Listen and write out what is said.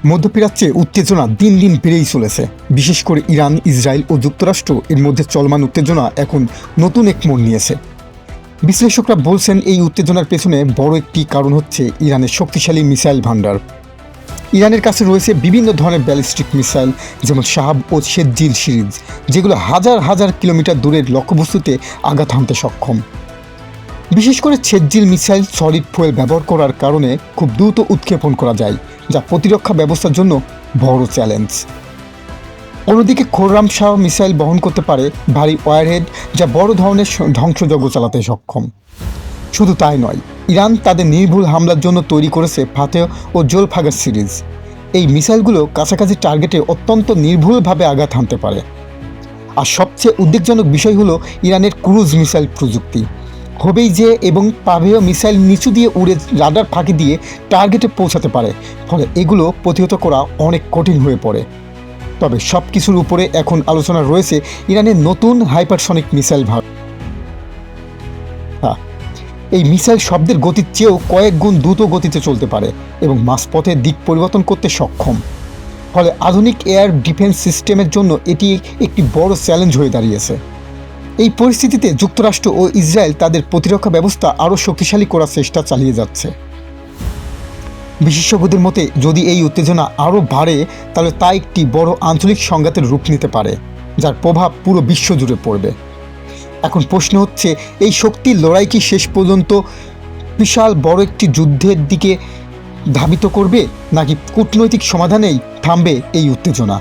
মধ্যপ্রাচ্যে উত্তেজনা দিন দিন বেড়েই চলেছে। বিশেষ করে ইরান, ইসরায়েল ও যুক্তরাষ্ট্র এর মধ্যে চলমান উত্তেজনা এখন নতুন এক মোড় নিয়েছে। বিশ্লেষকরা বলছেন এই উত্তেজনার পেছনে বড় একটি কারণ হচ্ছে ইরানের শক্তিশালী মিসাইল ভান্ডার। ইরানের কাছে রয়েছে বিভিন্ন ধরনের ব্যালিস্টিক মিসাইল, যেমন শাহাব ও শেরজিল সিরিজ, যেগুলো হাজার হাজার কিলোমিটার দূরের লক্ষ্যবস্তুতে আঘাত হানতে সক্ষম। বিশেষ করে শেরজিল মিসাইল সলিড ফুয়েল ব্যবহার করার কারণে খুব দ্রুত উৎক্ষেপণ করা যায়, যা প্রতিরক্ষা ব্যবস্থার জন্য বড় চ্যালেঞ্জ। অন্যদিকে খোররাম শাহ মিসাইল বহন করতে পারে ভারী ওয়ারহেড, যা বড় ধরনের ধ্বংসযজ্ঞ চালাতে সক্ষম। শুধু তাই নয়, ইরান তাদের নির্ভুল হামলার জন্য তৈরি করেছে ফাতেহ ও জোলফাগার সিরিজ। এই মিসাইলগুলো কাছাকাছি টার্গেটে অত্যন্ত নির্ভুলভাবে আঘাত হানতে পারে। আর সবচেয়ে উদ্বেগজনক বিষয় হলো ইরানের ক্রুজ মিসাইল প্রযুক্তি। হবেই যে এবং পাভেয় মিসাইল নিচু দিয়ে উড়ে রাডার ফাঁকি দিয়ে টার্গেটে পৌঁছাতে পারে, ফলে এগুলো প্রতিহত করা অনেক কঠিন হয়ে পড়ে। তবে সব কিছুর উপরে এখন আলোচনা রয়েছে ইরানের নতুন হাইপারসনিক মিসাইল এই মিসাইল শব্দের গতির চেয়েও কয়েক গুণ দ্রুত গতিতে চলতে পারে এবং মাঝপথে দিক পরিবর্তন করতে সক্ষম। ফলে আধুনিক এয়ার ডিফেন্স সিস্টেমের জন্য এটি একটি বড় চ্যালেঞ্জ হয়ে দাঁড়িয়েছে। এই পরিস্থিতিতে যুক্তরাষ্ট্র ও ইসরায়েল তাদের প্রতিরক্ষা ব্যবস্থা আরও শক্তিশালী করার চেষ্টা চালিয়ে যাচ্ছে। বিশেষজ্ঞদের মতে, যদি এই উত্তেজনা আরও বাড়ে তাহলে তা একটি বড় আঞ্চলিক সংঘাতের রূপ নিতে পারে, যার প্রভাব পুরো বিশ্ব জুড়ে পড়বে। এখন প্রশ্ন হচ্ছে, এই শক্তির লড়াই কি শেষ পর্যন্ত বিশাল বড় একটি যুদ্ধের দিকে ধাবিত করবে, নাকি কূটনৈতিক সমাধানেই থামবে এই উত্তেজনা?